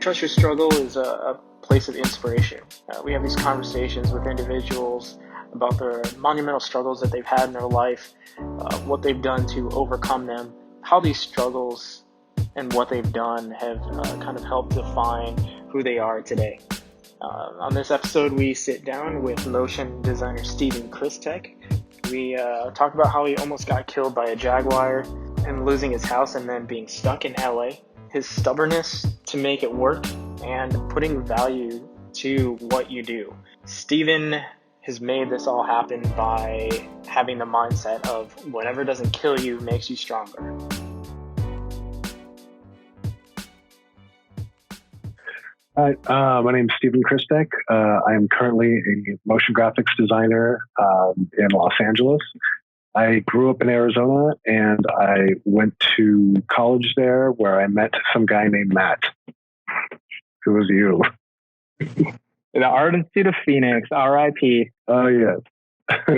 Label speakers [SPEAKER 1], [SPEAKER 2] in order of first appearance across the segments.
[SPEAKER 1] Trust Your Struggle is a place of inspiration. We have these conversations with individuals about the monumental struggles that they've had in their life, what they've done to overcome them, how these struggles and what they've done have kind of helped define who they are today. On this episode, we sit down with motion designer Stephen Krystek. We talk about how he almost got killed by a jaguar and losing his house and then being stuck in LA, his stubbornness to make it work, and putting value to what you do. Stephen has made this all happen by having the mindset of whatever doesn't kill you makes you stronger.
[SPEAKER 2] Hi, my name is Stephen Krystek. I am currently a motion graphics designer in Los Angeles. I grew up in Arizona, and I went to college there where I met some guy named Matt. Who was you?
[SPEAKER 3] The Art Institute of Phoenix, R.I.P.
[SPEAKER 2] Oh, yes.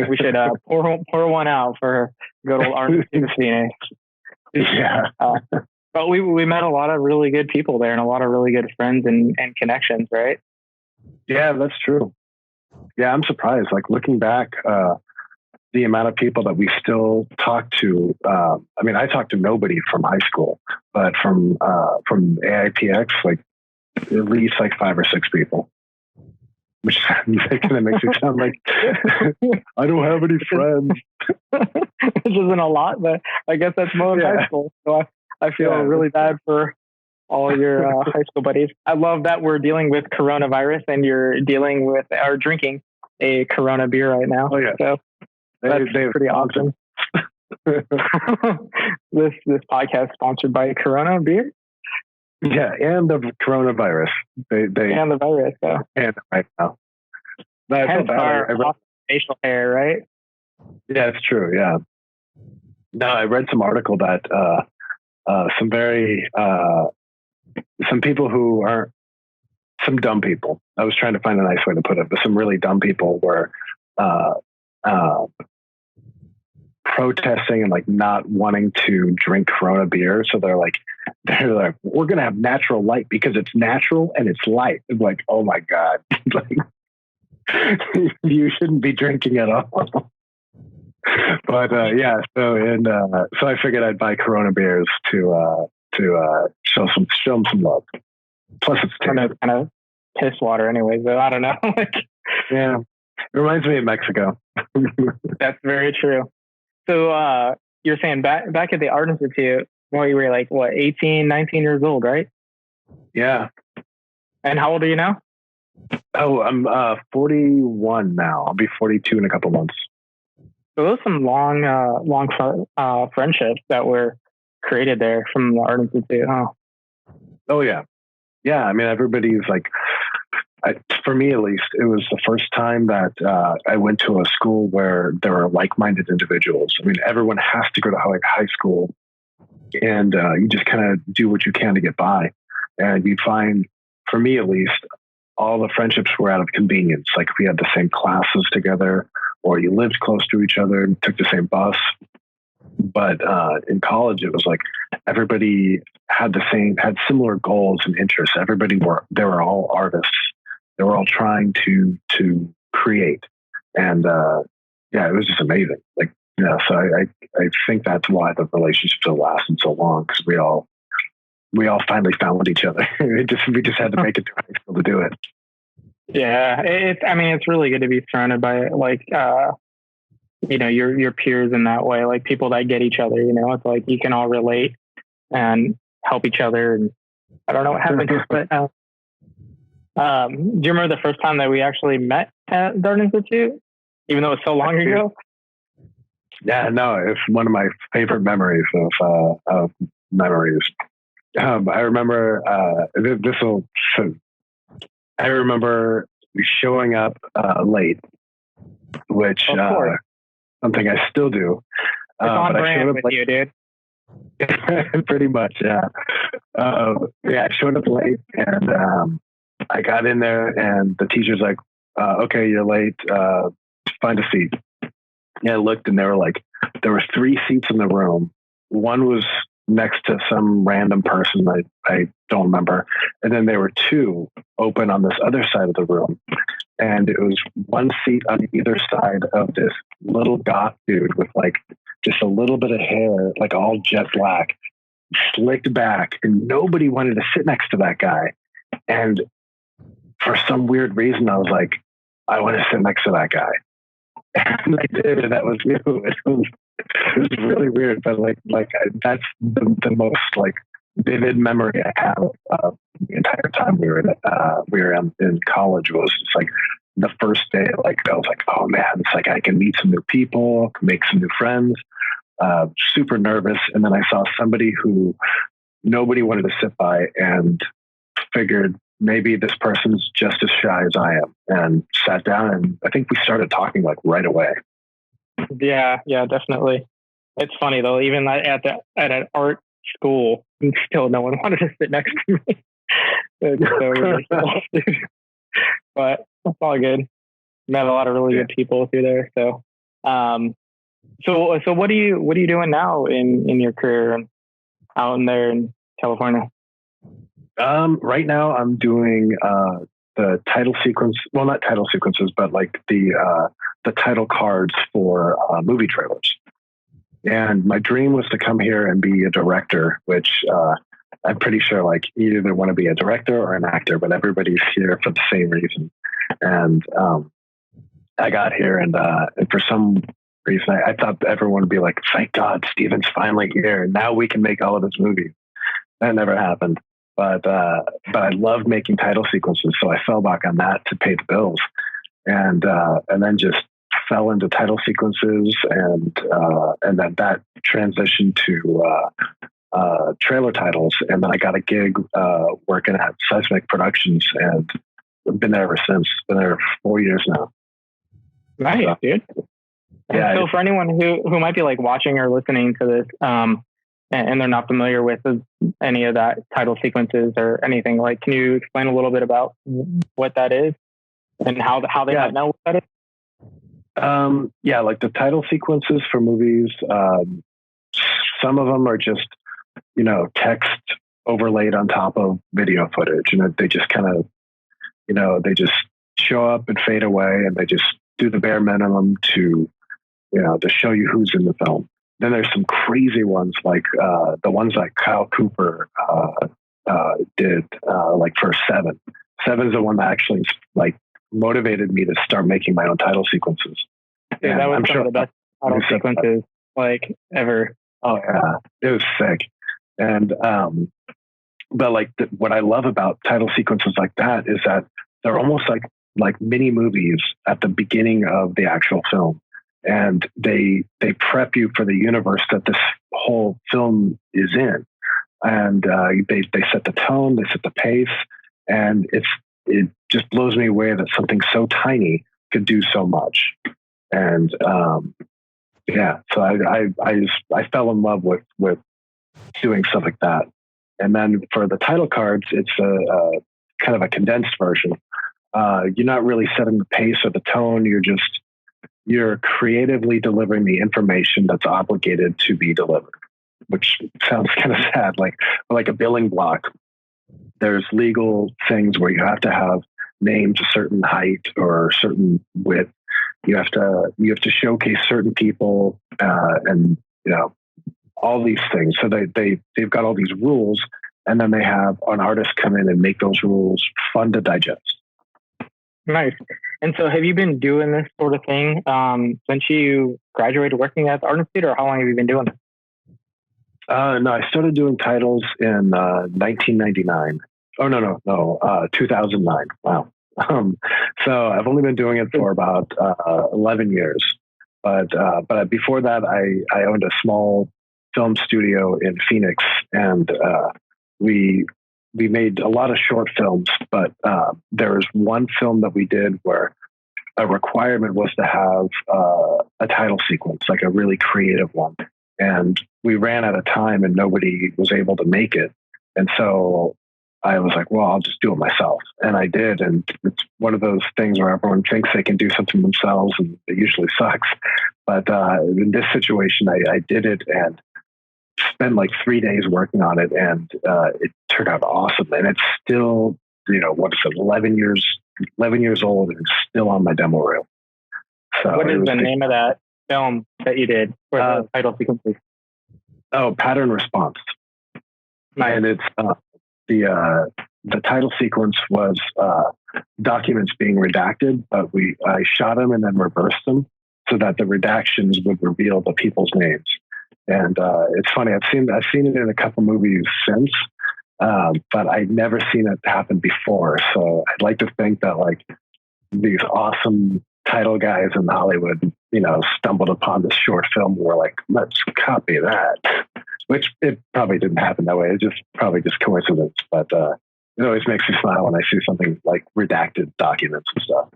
[SPEAKER 3] We should pour one out for good old Art Institute of Phoenix.
[SPEAKER 2] Yeah.
[SPEAKER 3] But we met a lot of really good people there and a lot of really good friends and connections, right?
[SPEAKER 2] Yeah, that's true. Yeah, I'm surprised. Like, looking back, the amount of people that we still talk to. I talked to nobody from high school, but from AIPX, like at least like 5 or 6 people. Which kind of makes it sound like I don't have any friends.
[SPEAKER 3] Which isn't a lot, but I guess that's more than high school. So I feel really bad for all your high school buddies. I love that we're dealing with coronavirus and you're dealing with or drinking a Corona beer right now.
[SPEAKER 2] Oh yeah,
[SPEAKER 3] so that's pretty awesome. This podcast is sponsored by Corona beer.
[SPEAKER 2] Yeah, and the coronavirus. They
[SPEAKER 3] and the virus. So.
[SPEAKER 2] And right now. That's
[SPEAKER 3] hence our facial hair, right?
[SPEAKER 2] Yeah, it's true. Yeah. No, I read some article that some people who are some dumb people. I was trying to find a nice way to put it, but some really dumb people were protesting and like not wanting to drink Corona beer. So they're like, we're going to have natural light because it's natural and it's light. It's like, oh my God, like, you shouldn't be drinking at all. But so I figured I'd buy Corona beers to show them some love. Plus, it's
[SPEAKER 3] kind of piss water, anyway. So I don't know.
[SPEAKER 2] Yeah, it reminds me of Mexico.
[SPEAKER 3] That's very true. So you're saying back at the Art Institute, well, you were like, 18, 19 years old, right?
[SPEAKER 2] Yeah.
[SPEAKER 3] And how old are you now?
[SPEAKER 2] Oh, I'm 41 now. I'll be 42 in a couple months.
[SPEAKER 3] So those are some long friendships that were created there from the Art Institute, huh?
[SPEAKER 2] Oh, yeah. Yeah, I mean, everybody's like, for me at least, it was the first time that I went to a school where there were like-minded individuals. I mean, everyone has to go to high school, and you just kind of do what you can to get by. And you find, for me at least, all the friendships were out of convenience. Like we had the same classes together, or you lived close to each other and took the same bus. But in college, it was like everybody had similar goals and interests. They were all artists. They were all trying to create, and it was just amazing. Like, so I think that's why the relationship still lasted so long, because we all finally found each other. We just had to make it to high school to do it.
[SPEAKER 3] Yeah, it's really good to be surrounded by like your peers in that way, like people that get each other. It's like you can all relate and help each other. And I don't know what happened, but do you remember the first time that we actually met at the Art Institute, even though it's so long ago?
[SPEAKER 2] Yeah, no, it's one of my favorite memories of memories. I remember I remember showing up late, which something I still do.
[SPEAKER 3] It's on brand with you, dude.
[SPEAKER 2] Pretty much, yeah. I showed up late, and I got in there, and the teacher's like, "Okay, you're late. Find a seat." Yeah, I looked, and there were 3 seats in the room. One was next to some random person I don't remember. And then there were two open on this other side of the room. And it was one seat on either side of this little goth dude with like just a little bit of hair, like all jet black, slicked back. And nobody wanted to sit next to that guy. And for some weird reason, I was like, I want to sit next to that guy. And I did, and that was new. It was really weird, but that's the most like vivid memory I have of the entire time we were in college. Was just like the first day. Like I was like, oh man, it's like I can meet some new people, make some new friends. Super nervous, and then I saw somebody who nobody wanted to sit by, and figured maybe this person's just as shy as I am, and sat down, and I think we started talking like right away.
[SPEAKER 3] Yeah, definitely. It's funny though, even at an art school, still no one wanted to sit next to me. It's so ridiculous. But it's all good. Met a lot of really good people through there. So what are you doing now in your career and out in there in California?
[SPEAKER 2] Right now I'm doing the title sequence. Well, not title sequences, but like the title cards for movie trailers. And my dream was to come here and be a director, which I'm pretty sure like you either want to be a director or an actor, but everybody's here for the same reason. And I got here, and for some reason I thought everyone would be like, thank God Stephen's finally here, and now we can make all of his movies. That never happened. But I loved making title sequences, so I fell back on that to pay the bills, and then just fell into title sequences, and then that transitioned to trailer titles, and then I got a gig working at Seismic Productions, and I've been there ever since. Been there 4 years now.
[SPEAKER 3] Nice, dude.
[SPEAKER 2] Yeah.
[SPEAKER 3] So for anyone who might be like watching or listening to this, and they're not familiar with any of that title sequences or anything, like, can you explain a little bit about what that is and how they might know what that is?
[SPEAKER 2] Like the title sequences for movies, some of them are just, text overlaid on top of video footage, and they just kind of, they just show up and fade away, and they just do the bare minimum to show you who's in the film. Then there's some crazy ones like the ones that Kyle Cooper did, like for Seven. Seven is the one that actually like motivated me to start making my own title sequences.
[SPEAKER 3] Yeah, that was some of the best title sequences like ever.
[SPEAKER 2] Oh yeah, it was sick. And but like what I love about title sequences like that is that they're almost like mini movies at the beginning of the actual film. And they prep you for the universe that this whole film is in, and they set the tone, they set the pace, and it just blows me away that something so tiny could do so much. And so I fell in love with doing stuff like that. And then for the title cards, it's a kind of a condensed version. You're not really setting the pace or the tone. You're creatively delivering the information that's obligated to be delivered, which sounds kind of sad, like a billing block. There's legal things where you have to have names a certain height or a certain width. You have to showcase certain people, and all these things. So they've got all these rules, and then they have an artist come in and make those rules fun to digest.
[SPEAKER 3] Nice. And so have you been doing this sort of thing since you graduated working at the Art Institute, or how long have you been doing it?
[SPEAKER 2] No, I started doing titles in 1999. Oh, no, 2009. Wow. So I've only been doing it for about 11 years. But before that, I owned a small film studio in Phoenix, and we made a lot of short films, but there was one film that we did where a requirement was to have a title sequence, like a really creative one. And we ran out of time and nobody was able to make it. And so I was like, well, I'll just do it myself. And I did. And it's one of those things where everyone thinks they can do something themselves, and it usually sucks. But in this situation, I did it and spent like 3 days working on it, and it turned out awesome. And it's still, what is it, 11 years old, and it's still on my demo reel. So
[SPEAKER 3] what is the name of that film that you did, or the title sequence?
[SPEAKER 2] Oh, Pattern Response.
[SPEAKER 3] Nice.
[SPEAKER 2] And it's the title sequence was documents being redacted, but I shot them and then reversed them so that the redactions would reveal the people's names. And it's funny, I've seen it in a couple movies since, but I'd never seen it happen before. So I'd like to think that like these awesome title guys in Hollywood, stumbled upon this short film and were like, let's copy that. Which it probably didn't happen that way. It's probably just coincidence. But it always makes me smile when I see something like redacted documents and stuff.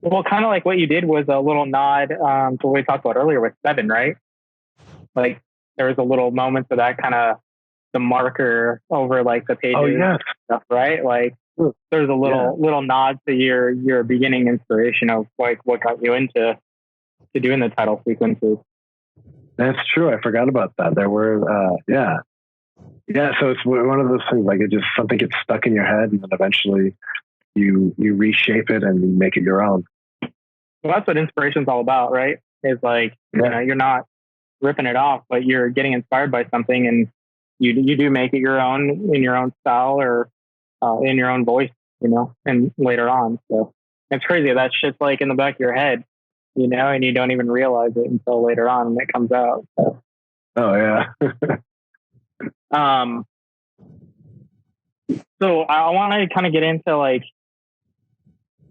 [SPEAKER 3] Well, kind of like what you did was a little nod to what we talked about earlier with Seven, right? Like there was a little moment of that kind of the marker over like the pages.
[SPEAKER 2] Oh, yes.
[SPEAKER 3] Stuff, right? Like there's a little nod to your beginning inspiration of like what got you into doing the title sequences.
[SPEAKER 2] That's true. I forgot about that. There were, yeah. So it's one of those things, like it just, something gets stuck in your head and then eventually you reshape it and you make it your own.
[SPEAKER 3] Well, that's what inspiration's all about, right? It's like, you're not ripping it off, but you're getting inspired by something and you do make it your own in your own style or in your own voice, and later on. So it's crazy. That shit's like in the back of your head, and you don't even realize it until later on when it comes out. So.
[SPEAKER 2] Oh yeah.
[SPEAKER 3] So I want to kind of get into like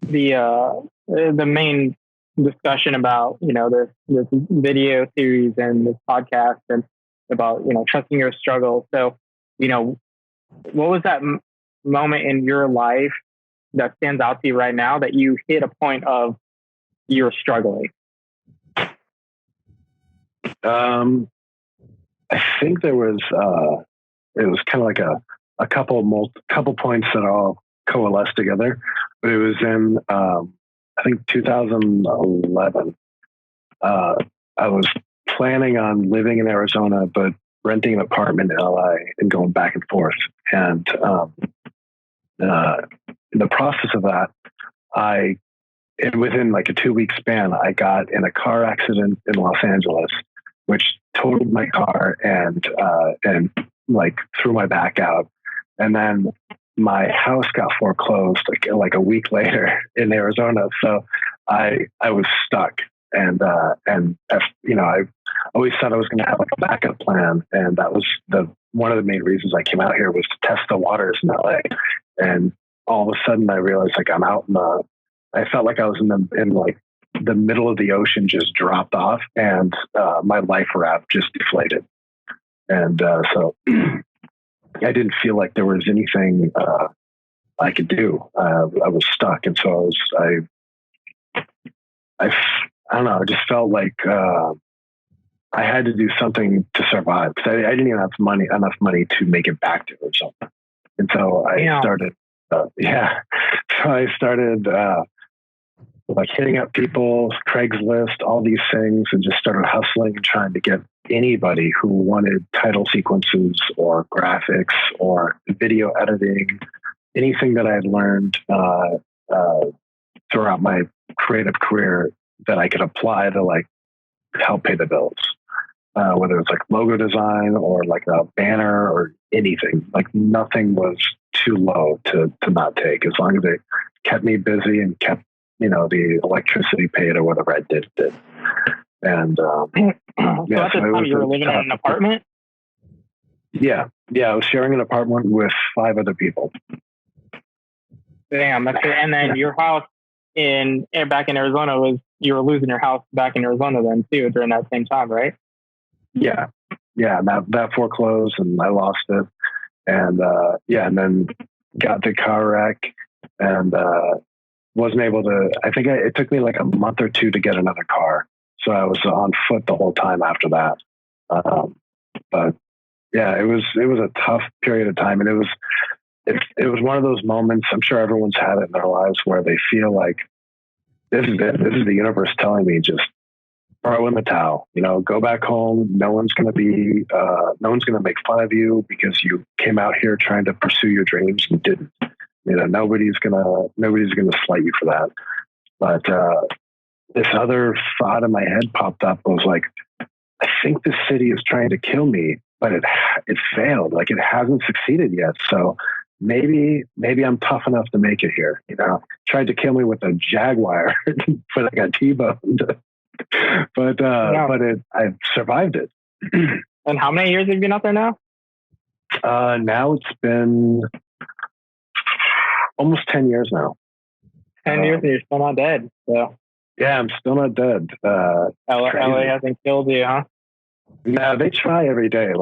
[SPEAKER 3] the main discussion about, this video series and this podcast and about, trusting your struggle. So, what was that moment in your life that stands out to you right now that you hit a point of you're struggling?
[SPEAKER 2] I think there was, it was kind of like a couple points that all coalesced together, but it was in, I think 2011. I was planning on living in Arizona, but renting an apartment in LA and going back and forth. And, in the process of that, within like a 2-week span, I got in a car accident in Los Angeles, which totaled my car and like threw my back out. And then my house got foreclosed like a week later in Arizona. So I was stuck and I always thought I was going to have like a backup plan. And that was one of the main reasons I came out here was to test the waters in LA. And all of a sudden I realized like I'm out I felt like I was in like the middle of the ocean just dropped off and my life raft just deflated. And so I didn't feel like there was anything I could do. I was stuck. And so I don't know, I just felt like I had to do something to survive because I didn't even have enough money to make it back to or something. And so I started, So I started like hitting up people, Craigslist, all these things, and just started hustling and trying to get anybody who wanted title sequences or graphics or video editing, anything that I had learned throughout my creative career that I could apply to like help pay the bills. Whether it's like logo design or like a banner or anything, like nothing was too low to not take as long as it kept me busy and kept, the electricity paid or whatever I did. And
[SPEAKER 3] so at the time you were living in an apartment?
[SPEAKER 2] Yeah. I was sharing an apartment with 5 other people.
[SPEAKER 3] Damn. And then your house back in Arizona you were losing your house back in Arizona then too during that same time, right?
[SPEAKER 2] Yeah. That foreclosed and I lost it. And and then got the car wreck and wasn't able to. I think it took me like a month or 2 to get another car, so I was on foot the whole time after that. But yeah, it was a tough period of time, and it was one of those moments. I'm sure everyone's had it in their lives where they feel like this is it. This is the universe telling me just throw in the towel. Go back home. No one's going to make fun of you because you came out here trying to pursue your dreams and didn't. Nobody's gonna slight you for that. But this other thought in my head popped up. I was like, I think the city is trying to kill me, but it failed. Like, it hasn't succeeded yet. So maybe I'm tough enough to make it here. Tried to kill me with a Jaguar, but I got T-boned. But I've survived it.
[SPEAKER 3] And how many years have you been out there now?
[SPEAKER 2] Now it's been almost 10 years now.
[SPEAKER 3] 10 years and you're still not dead. So
[SPEAKER 2] yeah, I'm still not dead.
[SPEAKER 3] LA hasn't killed you, huh?
[SPEAKER 2] No, they try every day.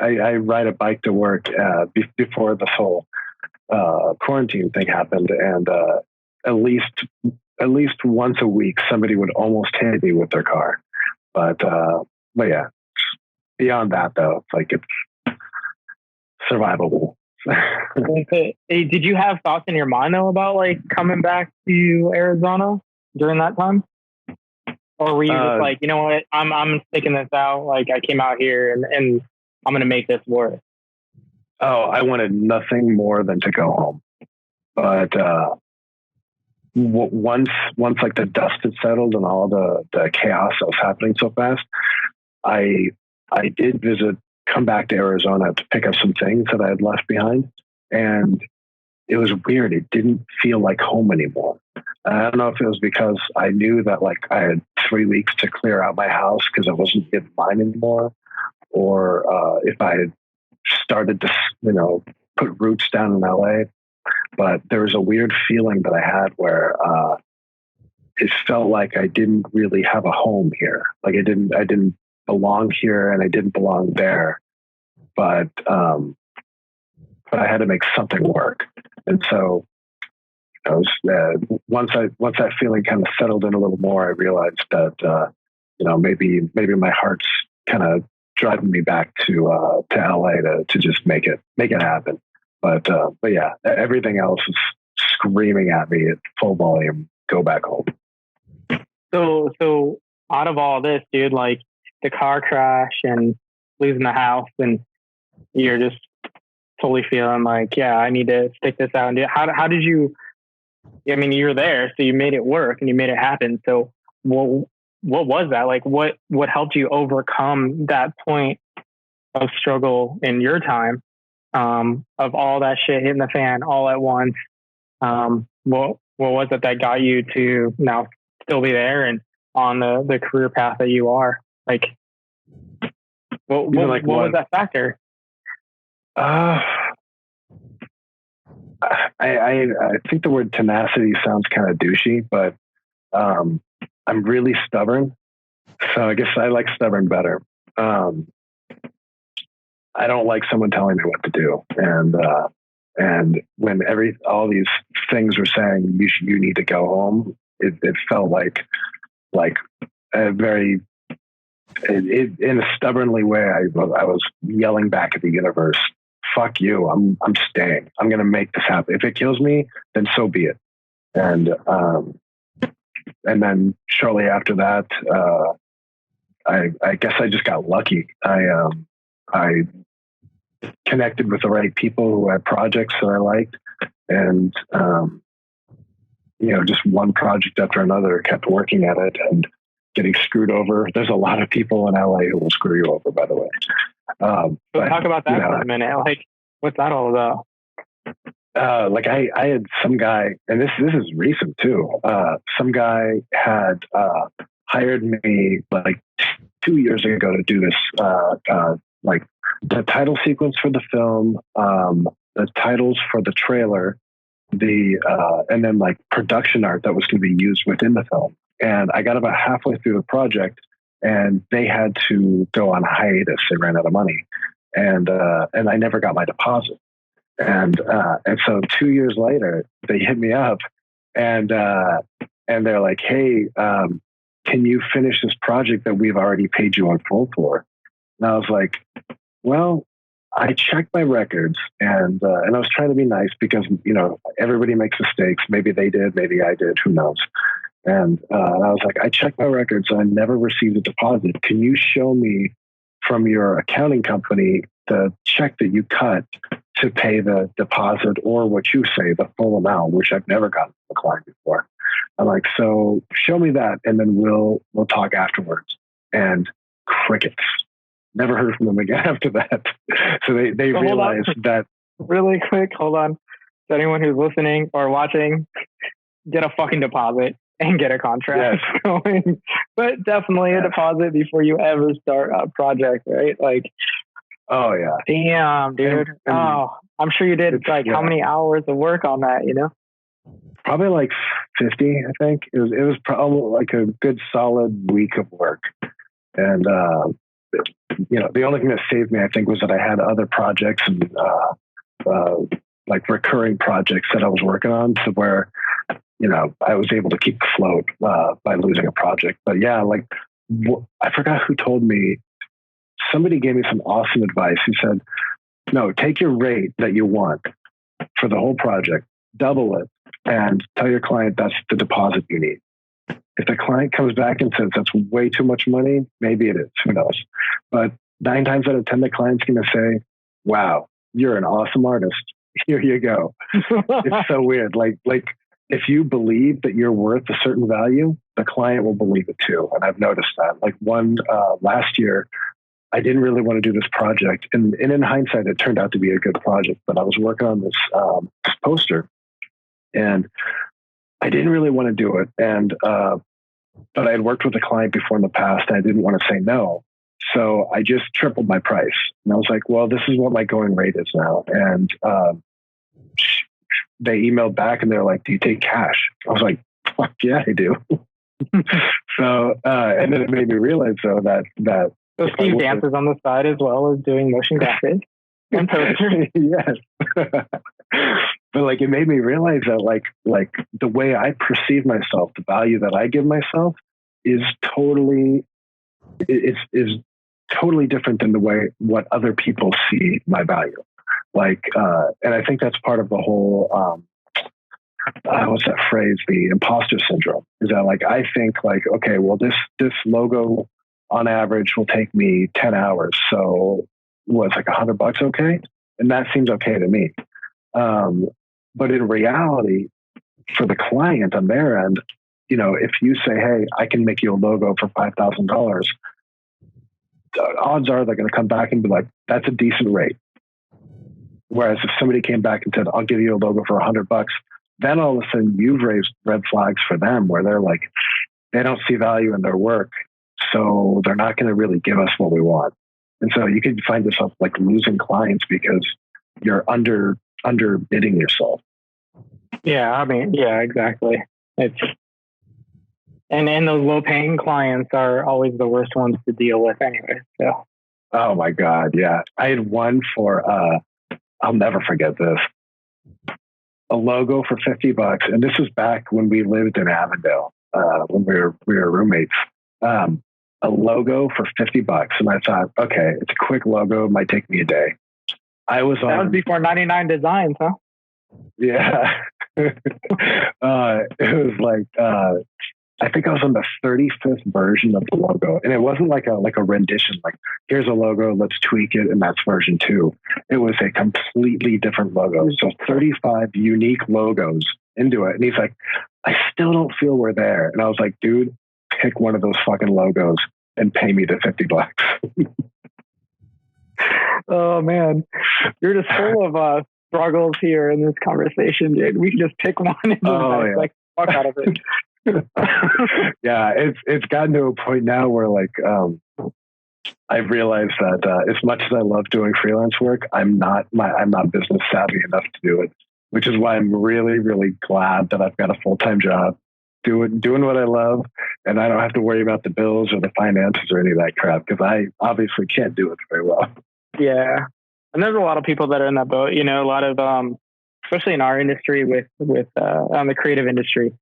[SPEAKER 2] I ride a bike to work before this whole quarantine thing happened, and at least once a week somebody would almost hit me with their car. But yeah, beyond that though, it's survivable.
[SPEAKER 3] Hey, did you have thoughts in your mind though about coming back to Arizona during that time? Or were you just like, you know what, I'm sticking this out. Like, I came out here and I'm going to make this work.
[SPEAKER 2] Oh, I wanted nothing more than to go home. But once the dust had settled and all the chaos that was happening so fast, I did come back to Arizona to pick up some things that I had left behind. And it was weird. It didn't feel like home anymore. I don't know if it was because I knew that I had 3 weeks to clear out my house because I wasn't in mine anymore, or if I had started to, put roots down in LA. But there was a weird feeling that I had where it felt like I didn't really have a home here. Like I didn't belong here and I didn't belong there. But I had to make something work. And so once that feeling kind of settled in a little more, I realized that maybe my heart's kind of driving me back to LA to just make it happen. But yeah, everything else is screaming at me at full volume. Go back home.
[SPEAKER 3] So out of all this, dude, the car crash and losing the house, and you're just totally feeling yeah, I need to stick this out. And how did you? I mean, you were there, so you made it work and you made it happen. So what was that? What helped you overcome that point of struggle in your time, of all that shit hitting the fan all at once? What was it that got you to now still be there and on the career path that you are? What was that factor?
[SPEAKER 2] I think the word tenacity sounds kind of douchey, but I'm really stubborn. So I guess I like stubborn better. I don't like someone telling me what to do. And when all these things were saying you need to go home, it felt like a very, in a stubbornly way, I was yelling back at the universe, fuck you, I'm staying. I'm going to make this happen. If it kills me, then so be it. And then shortly after that, I guess I just got lucky. I connected with the right people who had projects that I liked, and just one project after another kept working at it and getting screwed over. There's a lot of people in LA who will screw you over, by the way.
[SPEAKER 3] So talk about that for a minute. What's that all about?
[SPEAKER 2] I had some guy, and this is recent too. Some guy had hired me 2 years ago to do this, the title sequence for the film, the titles for the trailer, and then production art that was going to be used within the film. And I got about halfway through the project, and they had to go on hiatus. They ran out of money, and I never got my deposit. And so 2 years later, they hit me up, and they're like, "Hey, can you finish this project that we've already paid you in full for?" And I was like, "Well, I checked my records, and I was trying to be nice because everybody makes mistakes. Maybe they did, maybe I did, who knows?" And I was like, I checked my records. I never received a deposit. Can you show me from your accounting company the check that you cut to pay the deposit, or what you say, the full amount, which I've never gotten from a client before. I'm like, so show me that, and then we'll talk afterwards. And crickets. Never heard from them again after that. So they realized that.
[SPEAKER 3] Really quick, hold on. So anyone who's listening or watching, get a fucking deposit and get a contract going. But definitely a deposit before you ever start a project, right? Like,
[SPEAKER 2] oh yeah,
[SPEAKER 3] damn, dude. I'm sure you did how many hours of work on that, you know?
[SPEAKER 2] Probably like 50, I think. It was probably like a good solid week of work. And the only thing that saved me, I think, was that I had other projects and like recurring projects that I was working on, to where I was able to keep afloat by losing a project. But yeah, like I forgot who told me. Somebody gave me some awesome advice. He said, "No, take your rate that you want for the whole project, double it, and tell your client that's the deposit you need. If the client comes back and says that's way too much money, maybe it is. Who knows? But 9 times out of 10, the client's going to say, 'Wow, you're an awesome artist. Here you go.'" It's so weird. Like if you believe that you're worth a certain value, the client will believe it too. And I've noticed that. Like last year, I didn't really want to do this project, and in hindsight, it turned out to be a good project. But I was working on this poster, and I didn't really want to do it. And but I had worked with a client before in the past, and I didn't want to say no. So I just tripled my price. And I was like, well, this is what my going rate is now. And they emailed back and they're like, "Do you take cash?" I was like, "Fuck yeah, I do." So, and then it made me realize though that
[SPEAKER 3] so Steve dances on the side as well as doing motion graphics and poster.
[SPEAKER 2] Yes. But like, it made me realize that like the way I perceive myself, the value that I give myself is totally different than the way what other people see my value. Like, and I think that's part of the whole, what's that phrase? The impostor syndrome. Is that like, I think like, okay, well, this logo on average will take me 10 hours. So what's like $100 okay? And that seems okay to me. But in reality, for the client on their end, if you say, "Hey, I can make you a logo for $5,000, the odds are they're going to come back and be like, "That's a decent rate." Whereas if somebody came back and said, "I'll give you a logo for $100, then all of a sudden you've raised red flags for them, where they're like, they don't see value in their work. So they're not going to really give us what we want. And so you can find yourself like losing clients because you're underbidding yourself.
[SPEAKER 3] Yeah, I mean, yeah, exactly. And those low paying clients are always the worst ones to deal with anyway. So.
[SPEAKER 2] Oh my God. Yeah. I had one for, I'll never forget this. A logo for $50. And this was back when we lived in Avondale, when we were roommates. A logo for $50. And I thought, okay, it's a quick logo. It might take me a day. That
[SPEAKER 3] was before 99 Designs, huh?
[SPEAKER 2] Yeah. It was like, I think I was on the 35th version of the logo, and it wasn't like a rendition, like here's a logo, let's tweak it, and that's version 2. It was a completely different logo. So 35 unique logos into it. And he's like, I still don't feel we're there. And I was like, dude, pick one of those fucking logos and pay me the $50.
[SPEAKER 3] Oh man, you're just full of struggles here in this conversation, dude. We can just pick one and like fuck out of it.
[SPEAKER 2] Yeah, it's gotten to a point now where like I've realized that as much as I love doing freelance work, I'm not business savvy enough to do it, which is why I'm really, really glad that I've got a full-time job doing what I love, and I don't have to worry about the bills or the finances or any of that crap, because I obviously can't do it very well.
[SPEAKER 3] Yeah, and there's a lot of people that are in that boat. You know, a lot of especially in our industry with on the creative industry.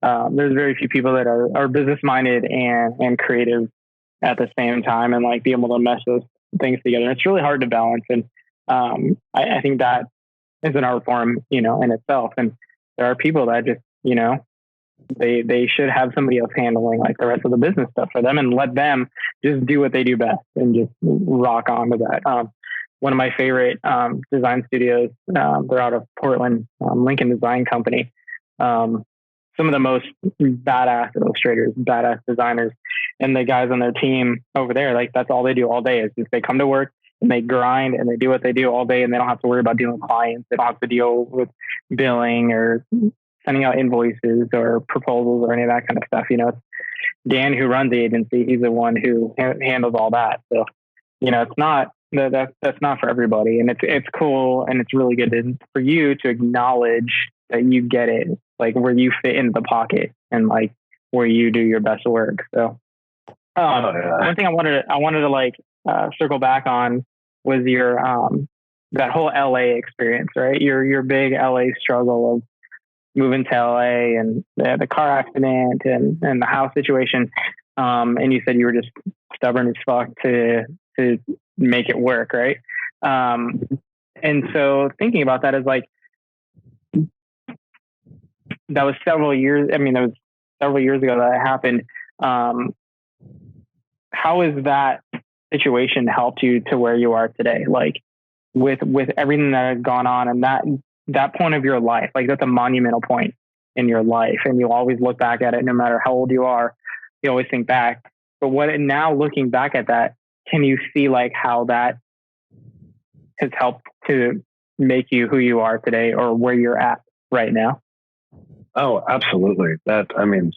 [SPEAKER 3] There's very few people that are business minded and creative at the same time, and like be able to mesh those things together. It's really hard to balance, and I think that is an art form, in itself. And there are people that just They should have somebody else handling like the rest of the business stuff for them and let them just do what they do best and just rock on to that. One of my favorite design studios, they're out of Portland, Lincoln Design Company. Some of the most badass illustrators, badass designers, and the guys on their team over there, like that's all they do all day is just they come to work and they grind and they do what they do all day, and they don't have to worry about dealing with clients. They don't have to deal with billing or sending out invoices or proposals or any of that kind of stuff. You know, it's Dan who runs the agency. He's the one who handles all that. So, you know, it's not that's not for everybody, and it's cool and it's really good for you to acknowledge that you get it, like where you fit into the pocket and like where you do your best work. So, one thing I wanted to like circle back on was your that whole LA experience, right? Your big LA struggle of moving to LA and the car accident and the house situation. And you said you were just stubborn as fuck to make it work, right? And so thinking about that is like, that was several years. I mean, that was several years ago that happened. How has that situation helped you to where you are today? Like with everything that has gone on and that point of your life, like that's a monumental point in your life. And you'll always look back at it, no matter how old you are, you always think back. But now looking back at that, can you see like how that has helped to make you who you are today or where you're at right now?
[SPEAKER 2] Oh, absolutely. I mean,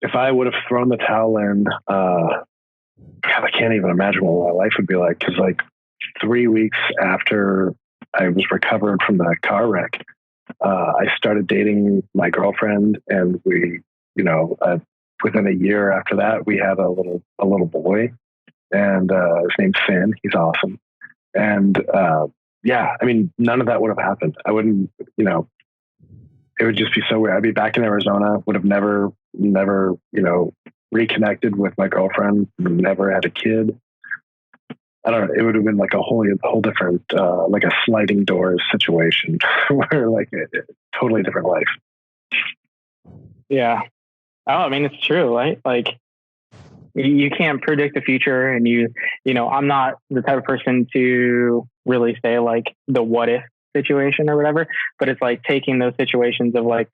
[SPEAKER 2] if I would have thrown the towel in, God, I can't even imagine what my life would be like. Cause like 3 weeks after I was recovered from that car wreck, I started dating my girlfriend, and we, you know, within a year after that, we had a little boy, and his name's Finn. He's awesome. And yeah, I mean, none of that would have happened. I wouldn't, you know, it would just be so weird. I'd be back in Arizona, would have never, you know, reconnected with my girlfriend, never had a kid. I don't know. It would have been like a whole different, like a sliding doors situation where like a totally different life.
[SPEAKER 3] Yeah. Oh, I mean, it's true, right? Like you can't predict the future, and you know, I'm not the type of person to really say like the what if situation or whatever, but it's like taking those situations of like,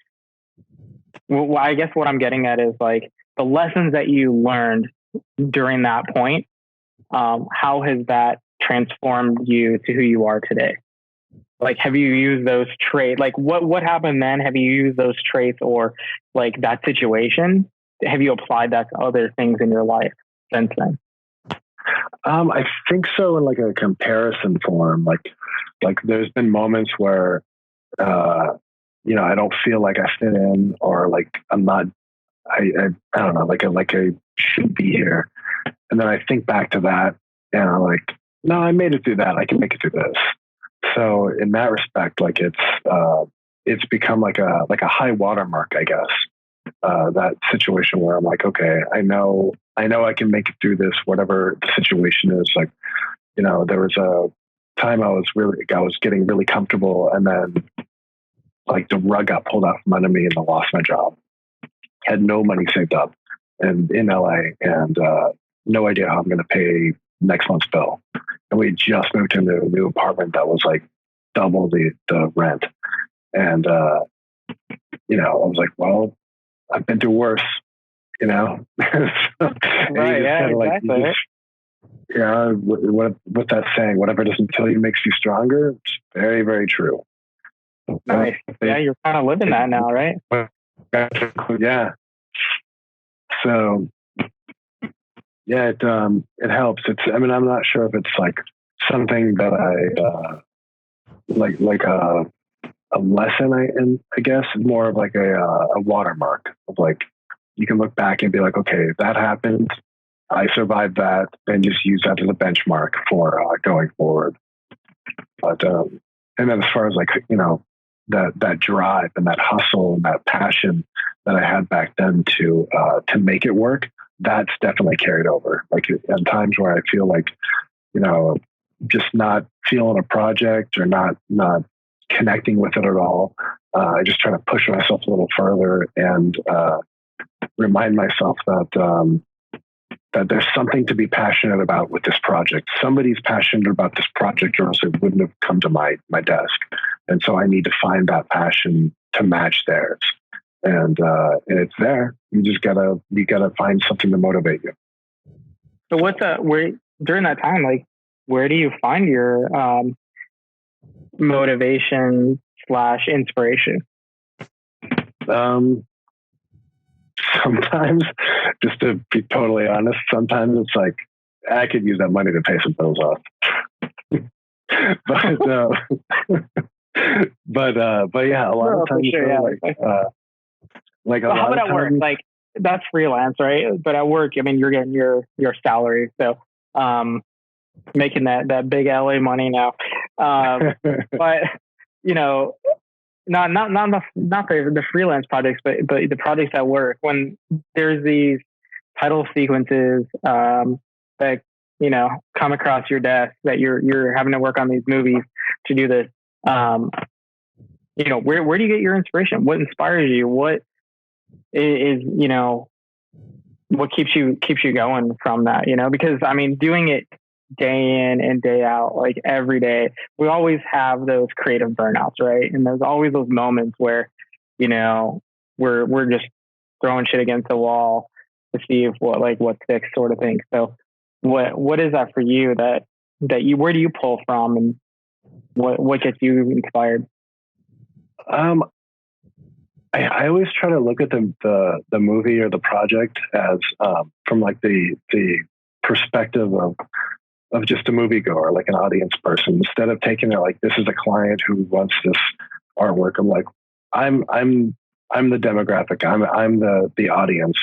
[SPEAKER 3] well, I guess what I'm getting at is like the lessons that you learned during that point. How has that transformed you to who you are today? Like, have you used those traits? Like what happened then? Have you used those traits or like that situation? Have you applied that to other things in your life since then?
[SPEAKER 2] I think so, in like a comparison form. Like there's been moments where, you know, I don't feel like I fit in, or like I'm not, I don't know, like I should be here. And then I think back to that and I'm like, no, I made it through that. I can make it through this. So in that respect, like it's become like a high watermark, I guess. That situation where I'm like, okay, I know I can make it through this, whatever the situation is. Like, you know, there was a time I was getting really comfortable, and then like the rug got pulled out from under me and I lost my job. Had no money saved up and in LA, and no idea how I'm going to pay next month's bill. And we just moved to a new apartment that was like double the rent. And, you know, I was like, well, I've been through worse, you know?
[SPEAKER 3] Right. Yeah, exactly.
[SPEAKER 2] Yeah. What's that saying? Whatever doesn't kill you makes you stronger. It's very, very true.
[SPEAKER 3] Nice. Yeah. You're kind of living that now, right?
[SPEAKER 2] Yeah. So, yeah, it helps. I mean, I'm not sure if it's like something that I like a lesson. I guess it's more of like a watermark of like, you can look back and be like, okay, that happened. I survived that, and just use that as a benchmark for going forward. But and then as far as like, you know, that drive and that hustle and that passion that I had back then to make it work, that's definitely carried over. Like at times where I feel like, you know, just not feeling a project or not connecting with it at all. I just try to push myself a little further and remind myself that that there's something to be passionate about with this project. Somebody's passionate about this project, or else it wouldn't have come to my desk. And so I need to find that passion to match theirs. And it's there. You just gotta find something to motivate you.
[SPEAKER 3] So where during that time, like, where do you find your motivation / inspiration?
[SPEAKER 2] Sometimes, just to be totally honest, sometimes it's like, I could use that money to pay some bills off. but yeah, a lot of times,
[SPEAKER 3] sure, yeah.
[SPEAKER 2] Like
[SPEAKER 3] well, how about at work? Like, that's freelance, right? But at work, I mean, you're getting your salary, so making that big LA money now. But you know, not the freelance projects, but the projects at work, when there's these title sequences that, you know, come across your desk, that you're having to work on these movies to do this. You know, where do you get your inspiration? What inspires you? What is, you know, what keeps you going from that? You know, because I mean, doing it day in and day out, like every day, we always have those creative burnouts, right? And there's always those moments where, you know, we're just throwing shit against the wall to see if what sticks, sort of thing. So what is that for you, that you, where do you pull from, and what gets you inspired?
[SPEAKER 2] I always try to look at the movie or the project as from like the perspective of just a moviegoer, like an audience person, instead of taking it like, this is a client who wants this artwork. I'm like, I'm the demographic. I'm the audience.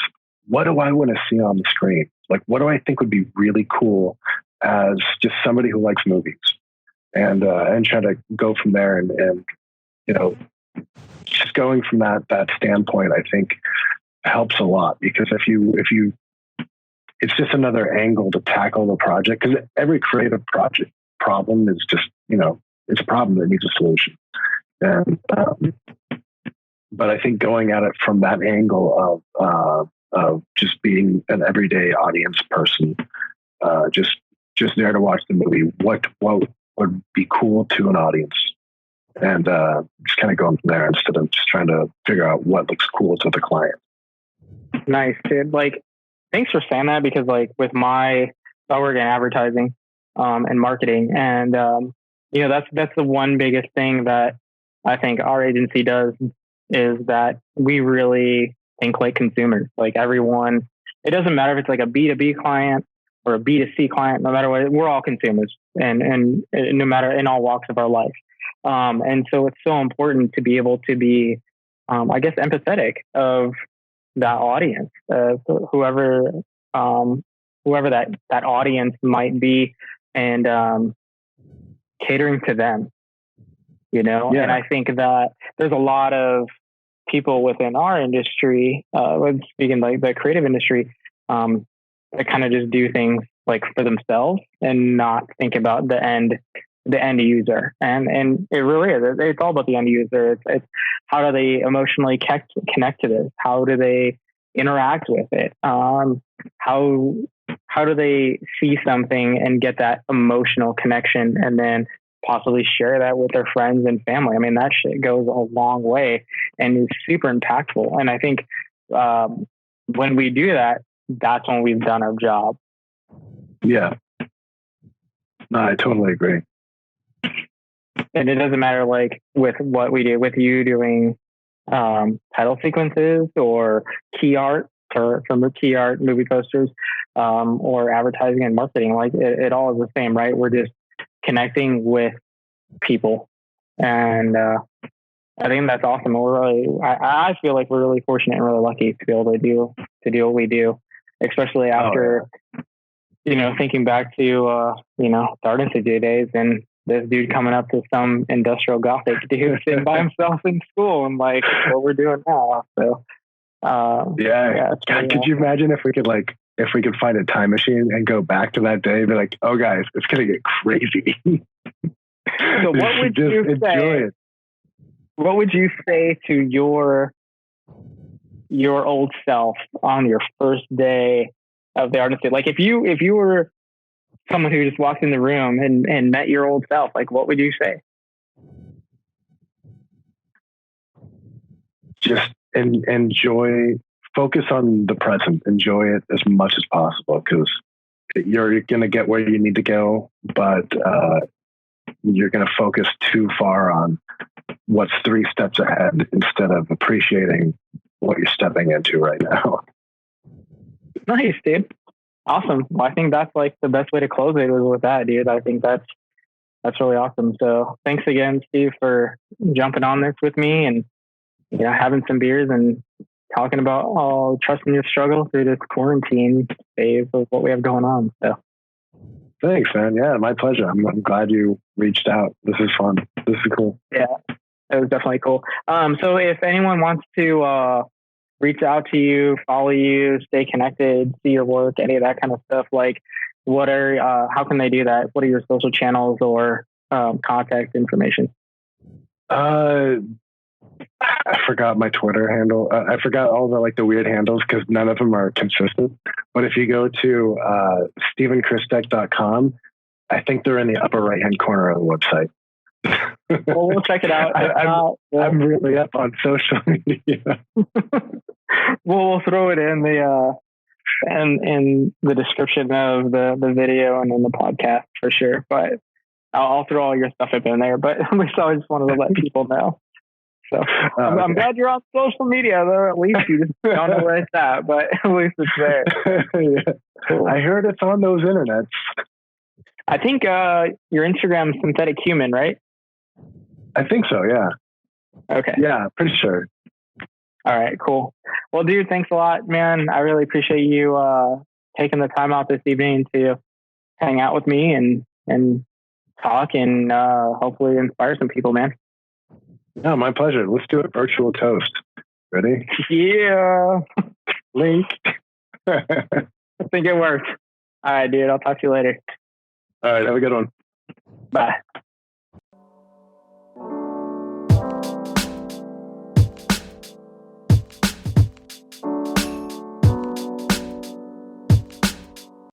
[SPEAKER 2] What do I want to see on the screen? Like, what do I think would be really cool as just somebody who likes movies, and try to go from there, and you know, just going from that standpoint, I think helps a lot, because if you it's just another angle to tackle the project, because every creative project problem is just, you know, it's a problem that needs a solution. And but I think going at it from that angle of just being an everyday audience person, just there to watch the movie, what would be cool to an audience, and just kind of going from there instead of just trying to figure out what looks cool to the client.
[SPEAKER 3] Nice, dude. Like, thanks for saying that, because like with I work in advertising and marketing, and you know, that's the one biggest thing that I think our agency does, is that we really think like consumers. Like, everyone, it doesn't matter if it's like a B2B client or a B2C client, no matter what, we're all consumers, and no matter, in all walks of our life. And so it's so important to be able to be, I guess, empathetic of that audience, whoever that audience might be, and catering to them, you know. Yeah. And I think that there's a lot of people within our industry, speaking like the creative industry, that kind of just do things like for themselves and not think about the end user. And it really is. It's all about the end user. It's how do they emotionally connect to this? How do they interact with it? How do they see something and get that emotional connection, and then possibly share that with their friends and family? I mean, that shit goes a long way and is super impactful. And I think when we do that, that's when we've done our job.
[SPEAKER 2] Yeah. No, I totally agree.
[SPEAKER 3] And it doesn't matter, like, with what we do, with you doing title sequences or key art for key art, movie posters, or advertising and marketing. Like, it all is the same, right? We're just connecting with people, and I think that's awesome. I feel like we're really fortunate and really lucky to be able to do what we do, especially after you know, thinking back to you know, the Art Institute days, and this dude coming up to some industrial gothic dude sitting by himself in school, and like what we're doing now. So
[SPEAKER 2] God, could you imagine if we could find a time machine and go back to that day and be like, oh guys, it's gonna get crazy.
[SPEAKER 3] So what would you say? what would you say to your old self on your first day of the Art Institute? Like if you were someone who just walked in the room and met your old self, like what would you say?
[SPEAKER 2] Just focus on the present, enjoy it as much as possible, because you're going to get where you need to go, but you're going to focus too far on what's 3 steps ahead instead of appreciating what you're stepping into right now.
[SPEAKER 3] Nice, dude. Awesome. Well, I think that's like the best way to close it was with that, dude. I think that's really awesome. So thanks again, Steve, for jumping on this with me and having some beers and talking about all trusting your struggle through this quarantine phase of what we have going on. So
[SPEAKER 2] thanks, man. Yeah, my pleasure. I'm glad you reached out. This is fun. This is cool.
[SPEAKER 3] Yeah, it was definitely cool. So if anyone wants to reach out to you, follow you, stay connected, see your work, any of that kind of stuff, like how can they do that? What are your social channels or contact information?
[SPEAKER 2] I forgot my Twitter handle. I forgot all the weird handles because none of them are consistent. But if you go to stephenkrystek.com, I think they're in the upper right-hand corner of the website.
[SPEAKER 3] Well, we'll check it out.
[SPEAKER 2] I'm really up on social media.
[SPEAKER 3] We'll throw it in the description of the video and in the podcast for sure. But I'll throw all your stuff up in there. But at least I just wanted to let people know. So I'm glad you're on social media, though. At least you just don't know where it's at, but at least it's there.
[SPEAKER 2] Yeah. Cool. I heard it's on those internets.
[SPEAKER 3] I think your Instagram is Synthetic Human, right?
[SPEAKER 2] I think so, yeah.
[SPEAKER 3] Okay.
[SPEAKER 2] Yeah, pretty sure.
[SPEAKER 3] All right, cool. Well, dude, thanks a lot, man. I really appreciate you taking the time out this evening to hang out with me and talk and hopefully inspire some people, man.
[SPEAKER 2] No, my pleasure. Let's do a virtual toast. Ready?
[SPEAKER 3] Yeah.
[SPEAKER 2] Link.
[SPEAKER 3] I think it worked. All right, dude. I'll talk to you later.
[SPEAKER 2] All right. Have a good one.
[SPEAKER 3] Bye.